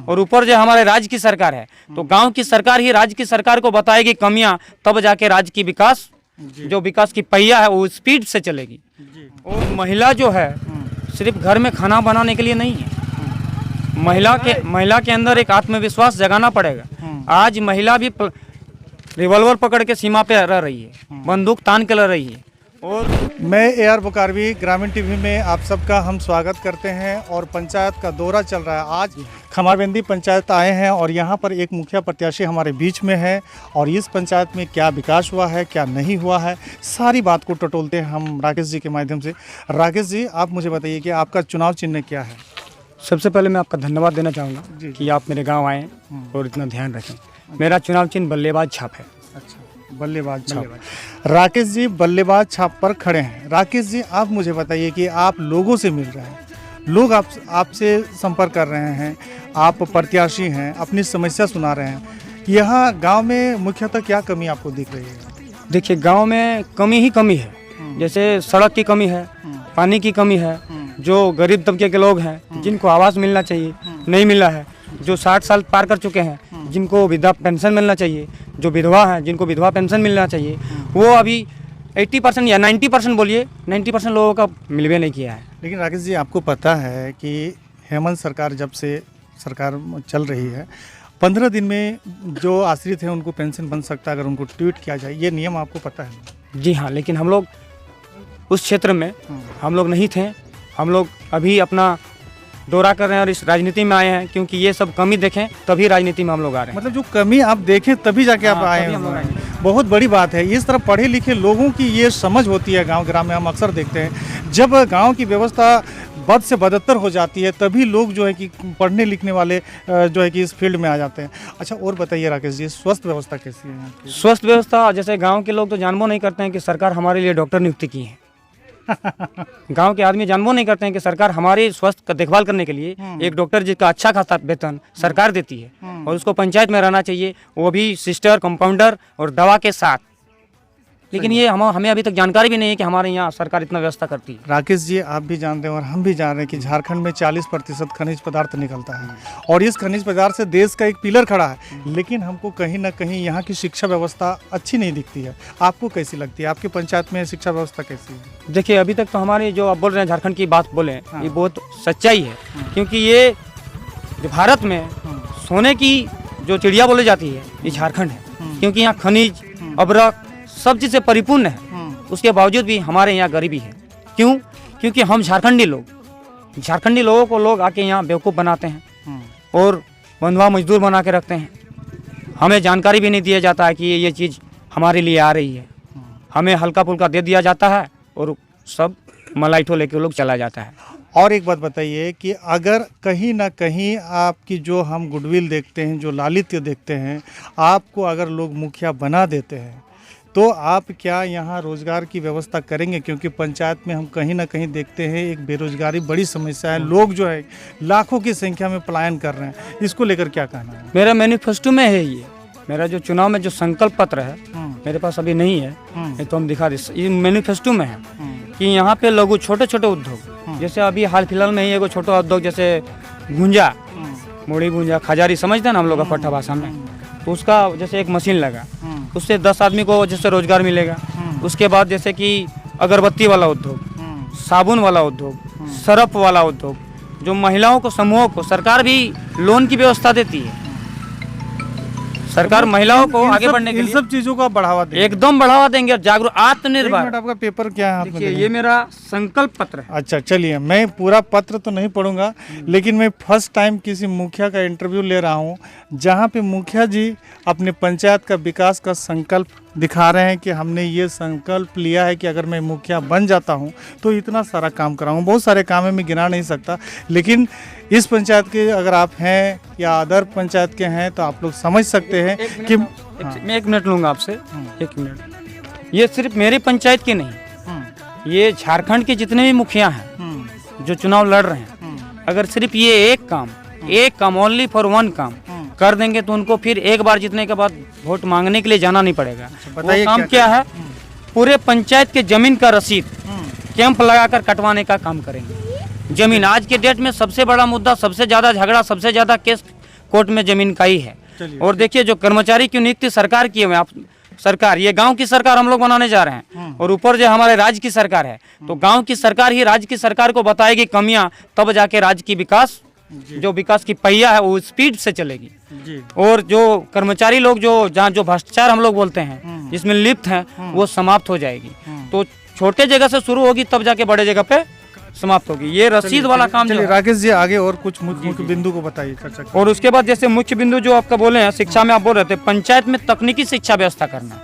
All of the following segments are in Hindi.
और ऊपर जो हमारे राज्य की सरकार है, तो गांव की सरकार ही राज्य की सरकार को बताएगी कमियां, तब जाके राज्य की विकास, जो विकास की पहिया है वो स्पीड से चलेगी। और महिला जो है सिर्फ घर में खाना बनाने के लिए नहीं है, महिला के अंदर एक आत्मविश्वास जगाना पड़ेगा। आज महिला भी रिवॉल्वर पकड़ के सीमा पे रह रही है, बंदूक तान के लड़ रही है। और मैं AR बुकारवी, ग्रामीण टीवी में आप सबका हम स्वागत करते हैं। और पंचायत का दौरा चल रहा है। आज खमारबेंदी पंचायत आए हैं और यहाँ पर एक मुखिया प्रत्याशी हमारे बीच में है और इस पंचायत में क्या विकास हुआ है, क्या नहीं हुआ है, सारी बात को टटोलते हैं हम राकेश जी के माध्यम से। राकेश जी, आप मुझे बताइए कि आपका चुनाव चिन्ह क्या है? सबसे पहले मैं आपका धन्यवाद देना चाहूँगा कि आप मेरे गाँव आए और इतना ध्यान रखें। मेरा चुनाव चिन्ह बल्लेबाज छाप है। अच्छा, बल्लेबाज छाप। राकेश जी बल्लेबाज छाप पर खड़े हैं। राकेश जी, आप मुझे बताइए कि आप लोगों से मिल रहे हैं, लोग आपसे संपर्क कर रहे हैं, आप प्रत्याशी हैं, अपनी समस्या सुना रहे हैं। यहाँ गांव में मुख्यतः क्या कमी आपको दिख रही है? देखिए, गांव में कमी ही कमी है। जैसे सड़क की कमी है, पानी की कमी है, जो गरीब तबके के लोग हैं जिनको आवास मिलना चाहिए नहीं मिला है, जो 60 साल पार कर चुके हैं जिनको वृद्धा पेंशन मिलना चाहिए, जो विधवा हैं जिनको विधवा पेंशन मिलना चाहिए, वो अभी 80% या 90% बोलिए 90% लोगों का मिलवे नहीं किया है। लेकिन राकेश जी, आपको पता है कि हेमंत सरकार जब से सरकार चल रही है, 15 दिन में जो आश्रित हैं उनको पेंशन बन सकता है अगर उनको ट्वीट किया जाए, ये नियम आपको पता है? जी हाँ, लेकिन हम लोग उस क्षेत्र में हम लोग नहीं थे। हम लोग अभी अपना दौरा कर रहे हैं और इस राजनीति में आए हैं, क्योंकि ये सब कमी देखें तभी राजनीति में हम लोग आ रहे हैं। मतलब जो कमी आप देखें तभी जाके आप आए हैं। बहुत बड़ी बात है। इस तरह पढ़े लिखे लोगों की ये समझ होती है गांव ग्राम में। हम अक्सर देखते हैं जब गांव की व्यवस्था बद से बदतर हो जाती है तभी लोग जो है कि पढ़ने लिखने वाले जो है कि इस फील्ड में आ जाते हैं। अच्छा, और बताइए राकेश जी, स्वास्थ्य व्यवस्था कैसी है यहाँ की? स्वास्थ्य व्यवस्था, जैसे गाँव के लोग तो जानबो नहीं करते हैं कि सरकार हमारे लिए डॉक्टर नियुक्ति की है। गांव के आदमी जानबो नहीं करते हैं कि सरकार हमारे स्वास्थ्य का देखभाल करने के लिए एक डॉक्टर जिसका अच्छा खासा वेतन सरकार देती है और उसको पंचायत में रहना चाहिए, वो भी सिस्टर, कंपाउंडर और दवा के साथ। लेकिन ये हमें अभी तक जानकारी भी नहीं है कि हमारे यहाँ सरकार इतना व्यवस्था करती है। राकेश जी, आप भी जानते हैं और हम भी जान रहे हैं कि झारखंड में 40% खनिज पदार्थ निकलता है और इस खनिज पदार्थ से देश का एक पिलर खड़ा है। लेकिन हमको कहीं ना कहीं यहाँ की शिक्षा व्यवस्था अच्छी नहीं दिखती है। आपको कैसी लगती है? आपकी पंचायत में शिक्षा व्यवस्था कैसी है? देखिए, अभी तक तो हमारे जो आप बोल रहे हैं झारखंड की बात बोले, ये बहुत सच्चाई है। क्योंकि ये जो भारत में सोने की जो चिड़िया बोली जाती है ये झारखंड है। क्योंकि यहाँ खनिज, अब्रक सब चीज़ से परिपूर्ण है। उसके बावजूद भी हमारे यहाँ गरीबी है। क्यों? क्योंकि हम झारखंडी लोगों को लोग आके यहाँ बेवकूफ़ बनाते हैं और बंधुआ मजदूर बना के रखते हैं। हमें जानकारी भी नहीं दिया जाता है कि ये चीज़ हमारे लिए आ रही है। हमें हल्का फुल्का दे दिया जाता है और सब मलाइठो लेके लोग चला जाता है। और एक बात बताइए कि अगर कहीं ना कहीं आपकी जो हम गुडविल देखते हैं, जो लालित्य देखते हैं, आपको अगर लोग मुखिया बना देते हैं तो आप क्या यहाँ रोजगार की व्यवस्था करेंगे? क्योंकि पंचायत में हम कहीं ना कहीं देखते हैं एक बेरोजगारी बड़ी समस्या है। लोग जो है लाखों की संख्या में पलायन कर रहे हैं। इसको लेकर क्या कहना है? मेरा मैनिफेस्टो में है ये। मेरा जो चुनाव में जो संकल्प पत्र है मेरे पास अभी नहीं है, ये तो हम दिखा दे। ये मैनिफेस्टो में है कि यहाँ पे लघु छोटे छोटे उद्योग, जैसे अभी हाल फिलहाल में ही एगो छोटा उद्योग जैसे गुंजा, मुड़ी गुंजा, खजारी समझते हैं ना हम लोग का पट्टा भाषा में, तो उसका जैसे एक मशीन लगा, उससे 10 आदमी को जैसे रोजगार मिलेगा। उसके बाद जैसे कि अगरबत्ती वाला उद्योग, साबुन वाला उद्योग, सरफ वाला उद्योग, जो महिलाओं को, समूहों को सरकार भी लोन की व्यवस्था देती है। सरकार महिलाओं को आगे बढ़ने के लिए सब चीजों का बढ़ावा देंगे, एकदम बढ़ावा देंगे और जागरूक आत्मनिर्भर। आपका पेपर क्या है? देखिए, ये मेरा संकल्प पत्र है। अच्छा, चलिए, मैं पूरा पत्र तो नहीं पढ़ूंगा, लेकिन मैं फर्स्ट टाइम किसी मुखिया का इंटरव्यू ले रहा हूँ जहाँ पे मुखिया जी अपने पंचायत का विकास का संकल्प दिखा रहे हैं कि हमने ये संकल्प लिया है कि अगर मैं मुखिया बन जाता हूँ तो इतना सारा काम कराऊंगा। बहुत सारे काम है, मैं गिना नहीं सकता, लेकिन इस पंचायत के अगर आप हैं या अदर पंचायत के हैं तो आप लोग समझ सकते हैं कि मैं 1 मिनट लूँगा आपसे। 1 मिनट। ये सिर्फ मेरी पंचायत की नहीं, ये झारखंड के जितने भी मुखिया हैं जो चुनाव लड़ रहे हैं, अगर सिर्फ ये एक काम ओनली फॉर 1 काम कर देंगे तो उनको फिर एक बार जीतने के बाद वोट मांगने के लिए जाना नहीं पड़ेगा। बताइए, वो काम क्या है? पूरे पंचायत के जमीन का रसीद कैंप लगाकर कटवाने का काम करेंगे। जमीन आज के डेट में सबसे बड़ा मुद्दा, सबसे ज़्यादा झगड़ा, सबसे ज़्यादा केस कोर्ट में जमीन का ही है। और देखिए जो कर्मचारी की नियुक्ति सरकार की है, आप सरकार, ये गांव की सरकार हम लोग बनाने जा रहे हैं, और ऊपर जो हमारे राज्य की सरकार है, तो गांव की सरकार ही राज्य की सरकार को बताएगी कमियां, तब जाके राज्य की विकास, जो विकास की पहिया है वो स्पीड से चलेगी। और जो कर्मचारी लोग जो जहाँ जो भ्रष्टाचार हम लोग बोलते हैं जिसमें लिप्त हैं, वो समाप्त हो जाएगी। तो छोटे जगह से शुरू होगी, तब जाके बड़े जगह पे समाप्त होगी। ये रसीद वाला काम जो है। राकेश जी आगे और कुछ मुख्य बिंदु को बताइए चर्चा। और उसके बाद जैसे मुख्य बिंदु जो आपका बोले हैं, शिक्षा में आप बोल रहे थे, पंचायत में तकनीकी शिक्षा व्यवस्था करना।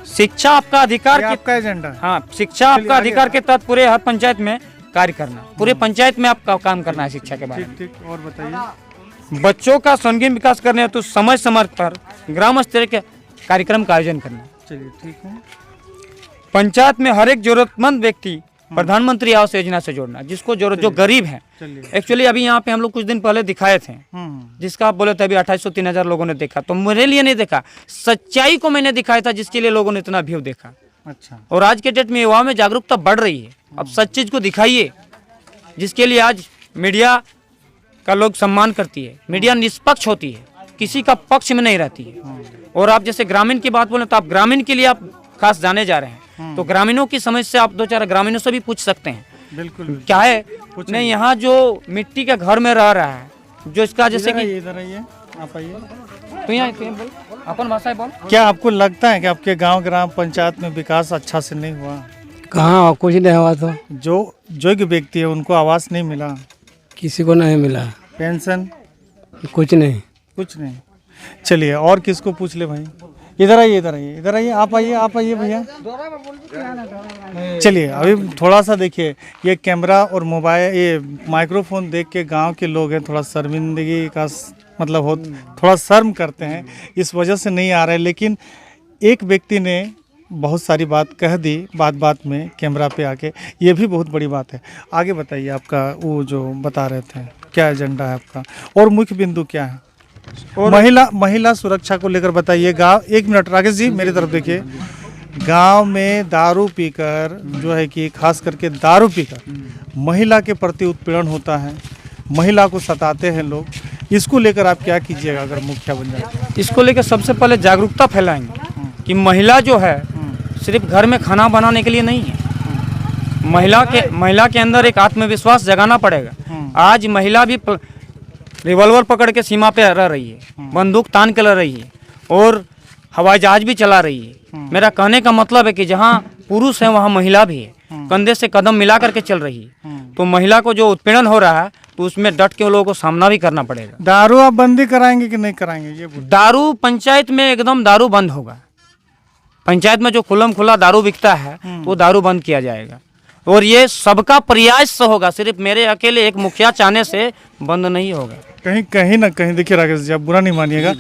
शिक्षा आपका अधिकार, आपका एजेंडा। हाँ, शिक्षा आपका अधिकार के तहत पूरे हर पंचायत में कार्य करना, पूरे पंचायत में आपका काम करना है शिक्षा के बारे में। ठीक, और बताइए। बच्चों का सर्वांगीण विकास करने हेतु समय समय पर ग्राम स्तर के कार्यक्रम का आयोजन करना। चलिए ठीक है। पंचायत में हर एक जरूरतमंद व्यक्ति प्रधानमंत्री आवास योजना से जोड़ना, जिसको जरूरत, जो गरीब है। एक्चुअली अभी यहाँ पे हम लोग कुछ दिन पहले दिखाए थे, जिसका आप बोले थे अभी 2800-3000 लोगों ने देखा, तो मेरे लिए नहीं देखा, सच्चाई को मैंने दिखाया था, जिसके लिए लोगों ने इतना व्यू देखा। अच्छा। और आज के डेट में युवाओं में जागरूकता बढ़ रही है। अब सच चीज को दिखाइए, जिसके लिए आज मीडिया का लोग सम्मान करती है। मीडिया निष्पक्ष होती है, किसी का पक्ष में नहीं रहती है। और आप जैसे ग्रामीण की बात बोले, तो आप ग्रामीण के लिए आप खास जाने जा रहे हैं, तो ग्रामीणों की समस्या आप 2-4 ग्रामीणों से भी पूछ सकते हैं। बिल्कुल। क्या है नहीं, यहाँ जो मिट्टी के घर में रह रहा है, जो इसका जैसे कि इधर आइए, आप आइए, तो यहाँ बोल, अपन भाषा बोल। क्या आपको लगता है कि आपके गांव ग्राम पंचायत में विकास अच्छा से नहीं हुआ? कहाँ कुछ नहीं हुआ, तो जो योग्य व्यक्ति है उनको आवास नहीं मिला, किसी को नहीं मिला, पेंशन कुछ नहीं। चलिए और किसको पूछ ले भाई। इधर आइए, इधर आइए, इधर आइए, आप आइए भैया। चलिए अभी थोड़ा सा देखिए, ये कैमरा और मोबाइल, ये माइक्रोफोन देख के गांव के लोग हैं थोड़ा शर्मिंदगी का मतलब हो, थोड़ा शर्म करते हैं, इस वजह से नहीं आ रहे। लेकिन एक व्यक्ति ने बहुत सारी बात कह दी बात बात में कैमरा पे आके, ये भी बहुत बड़ी बात है। आगे बताइए, आपका वो जो बता रहे थे, क्या एजेंडा है आपका और मुख्य बिंदु क्या है? और महिला सुरक्षा को लेकर बताइए। गाँव, 1 मिनट राकेश जी मेरी तरफ देखिए। गांव में दारू पीकर, जो है कि खास करके दारू पीकर महिला के प्रति उत्पीड़न होता है, महिला को सताते हैं लोग, इसको लेकर आप क्या कीजिएगा अगर मुखिया बन जाए? इसको लेकर सबसे पहले जागरूकता फैलाएंगे कि महिला जो है सिर्फ घर में खाना बनाने के लिए नहीं है। महिला के अंदर एक आत्मविश्वास जगाना पड़ेगा। आज महिला भी रिवॉल्वर पकड़ के सीमा पे रह रही है, बंदूक तान के रह रही है, और हवाई जहाज भी चला रही है। मेरा कहने का मतलब है कि जहाँ पुरुष है वहाँ महिला भी है, कंधे से कदम मिला करके चल रही है। तो महिला को जो उत्पीड़न हो रहा है, तो उसमें डट के लोगों को सामना भी करना पड़ेगा। दारू आप बंदी कराएंगे कि नहीं कराएंगे? ये दारू पंचायत में एकदम दारू बंद होगा। पंचायत में जो खुल्लम खुला दारू बिकता है, वो दारू बंद किया जाएगा। और ये सबका प्रयास से होगा, सिर्फ मेरे अकेले एक मुखिया चाहने से बंद नहीं होगा। कहीं ना कहीं देखिए राकेश जी, आप बुरा नहीं मानिएगा,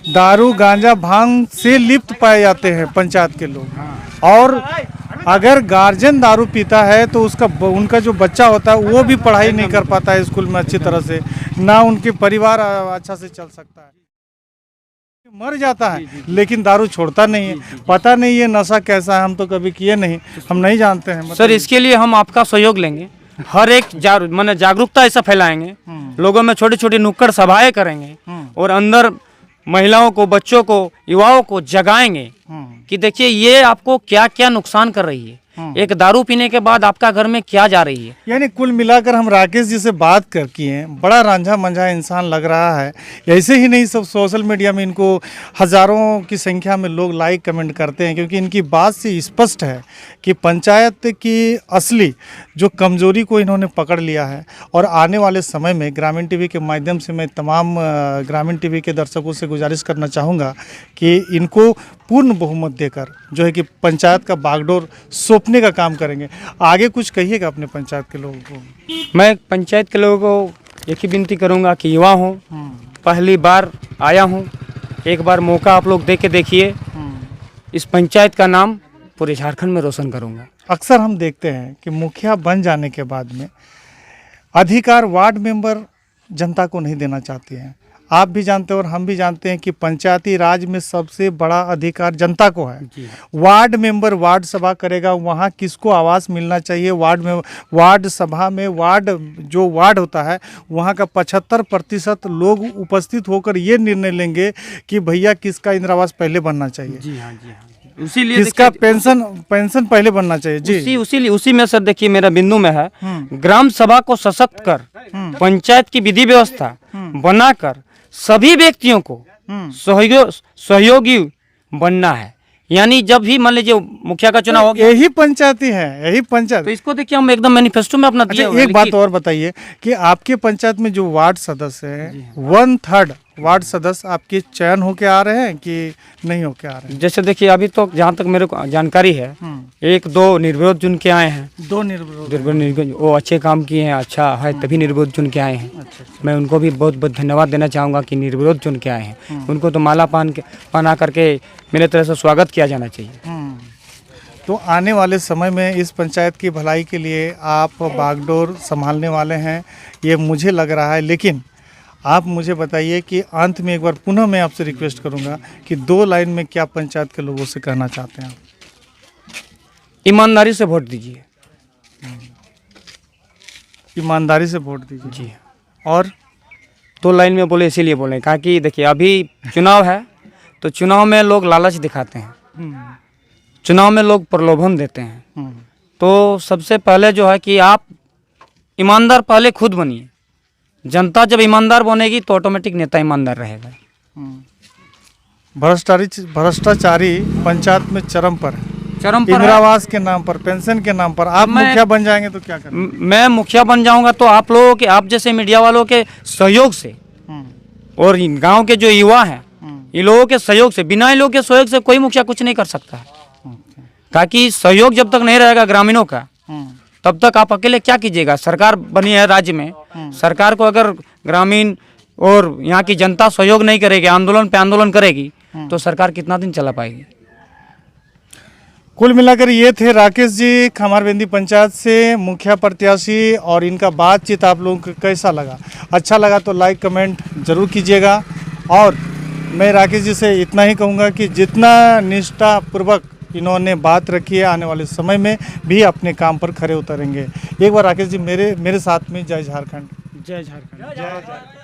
दारू गांजा भांग से लिप्त पाए जाते हैं पंचायत के लोग। और अगर गार्जियन दारू पीता है तो उनका जो बच्चा होता है वो भी पढ़ाई नहीं कर पाता है स्कूल में अच्छी तरह से, ना उनके परिवार अच्छा से चल सकता है, मर जाता है। लेकिन दारू छोड़ता नहीं है। पता नहीं ये नशा कैसा है, हम तो कभी किए नहीं, हम नहीं जानते हैं। सर इसके लिए हम आपका सहयोग लेंगे। हर एक माने जागरूकता ऐसा फैलाएंगे, लोगों में छोटी छोटी नुक्कड़ सभाएं करेंगे, और अंदर महिलाओं को, बच्चों को, युवाओं को जगाएंगे कि देखिए ये आपको क्या क्या नुकसान कर रही है, एक दारू पीने के बाद आपका घर में क्या जा रही है। यानी कुल मिलाकर हम राकेश जी से बात कर किए, बड़ा रांझा मंझा इंसान लग रहा है। ऐसे ही नहीं, सब सोशल मीडिया में इनको हज़ारों की संख्या में लोग लाइक कमेंट करते हैं, क्योंकि इनकी बात से स्पष्ट है कि पंचायत की असली जो कमजोरी को इन्होंने पकड़ लिया है। और आने वाले समय में ग्रामीण टीवी के माध्यम से मैं तमाम ग्रामीण टीवी के दर्शकों से गुजारिश करना चाहूँगा कि इनको पूर्ण बहुमत देकर जो है कि पंचायत का बागडोर सौंपने का काम करेंगे। आगे कुछ कहिएगा अपने पंचायत के लोगों को। मैं पंचायत के लोगों को एक ही विनती करूंगा कि युवा हूँ, पहली बार आया हूँ, एक बार मौका आप लोग दे के देखिए, इस पंचायत का नाम पूरे झारखंड में रोशन करूंगा। अक्सर हम देखते हैं कि मुखिया बन जाने के बाद में अधिकार वार्ड मेंबर जनता को नहीं देना चाहती हैं। आप भी जानते हैं और हम भी जानते हैं कि पंचायती राज में सबसे बड़ा अधिकार जनता को है। वार्ड मेंबर वार्ड सभा करेगा, वहाँ किसको आवास मिलना चाहिए, वार्ड सभा में वार्ड होता है वहाँ का 75% लोग उपस्थित होकर ये निर्णय लेंगे कि भैया किसका इंदिरा आवास पहले बनना चाहिए, जी हाँ, जी हाँ। उसीलिए किसका पेंशन पहले बनना चाहिए। जी उसी में सर देखिए मेरा बिंदु में है, ग्राम सभा को सशक्त कर पंचायत की विधि व्यवस्था बनाकर सभी व्यक्तियों को सहयोगी बनना है। यानी जब भी मान लीजिए मुखिया का चुनाव हो गया, यही पंचायती है, यही पंचायत। तो इसको देखिए हम एकदम मैनिफेस्टो में अपना दिए। अच्छा, एक बात और बताइए कि आपके पंचायत में जो वार्ड सदस्य हैं 1/3 वार्ड सदस्य आपके चयन होके आ रहे हैं कि नहीं होके आ रहे हैं? जैसे देखिए अभी तो जहाँ तक मेरे को जानकारी है 1-2 निर्विरोध चुन के आए हैं। 2 निर्विरोध वो अच्छे काम किए हैं, अच्छा है तभी निर्विरोध चुन के आए हैं। अच्छा। मैं उनको भी बहुत बहुत धन्यवाद देना चाहूँगा कि निर्विरोध चुन के आए हैं। उनको तो माला पहना करके मेरे तरह से स्वागत किया जाना चाहिए। तो आने वाले समय में इस पंचायत की भलाई के लिए आप बागडोर संभालने वाले हैं, ये मुझे लग रहा है। लेकिन आप मुझे बताइए कि अंत में एक बार पुनः मैं आपसे रिक्वेस्ट करूंगा कि 2 लाइन में क्या पंचायत के लोगों से कहना चाहते हैं? ईमानदारी से वोट दीजिए। ईमानदारी से वोट दीजिए जी। और 2 लाइन में बोले इसीलिए बोले कहा कि देखिए अभी चुनाव है तो चुनाव में लोग लालच दिखाते हैं, चुनाव में लोग प्रलोभन देते हैं। तो सबसे पहले जो है कि आप ईमानदार पहले खुद बनिए। जनता जब ईमानदार बनेगी तो ऑटोमेटिक नेता ईमानदार रहेगा। भ्रष्टाचारी पंचायत में चरम पर है। चरम पर इंदिरा आवास के नाम पर, पेंशन के नाम पर आप मुखिया बन जाएंगे तो क्या करेंगे? मैं मुखिया बन जाऊंगा तो आप लोगों के, आप जैसे मीडिया वालों के सहयोग से और गांव के जो युवा हैं इन लोगों के सहयोग से, बिना इन लोगों के सहयोग से कोई मुखिया कुछ नहीं कर सकता है। ताकि सहयोग जब तक नहीं रहेगा ग्रामीणों का तब तक आप अकेले क्या कीजिएगा। सरकार बनी है राज्य में, सरकार को अगर ग्रामीण और यहाँ की जनता सहयोग नहीं करेगी, आंदोलन पे आंदोलन करेगी तो सरकार कितना दिन चला पाएगी। कुल मिलाकर ये थे राकेश जी खमारबेंदी पंचायत से मुखिया प्रत्याशी, और इनका बातचीत आप लोगों को कैसा लगा? अच्छा लगा तो लाइक कमेंट जरूर कीजिएगा। और मैं राकेश जी से इतना ही कहूँगा कि जितना निष्ठापूर्वक इन्होंने बात रखी है आने वाले समय में भी अपने काम पर खरे उतरेंगे। एक बार राकेश जी मेरे साथ में जय झारखंड। जय झारखंड। जय झारखंड।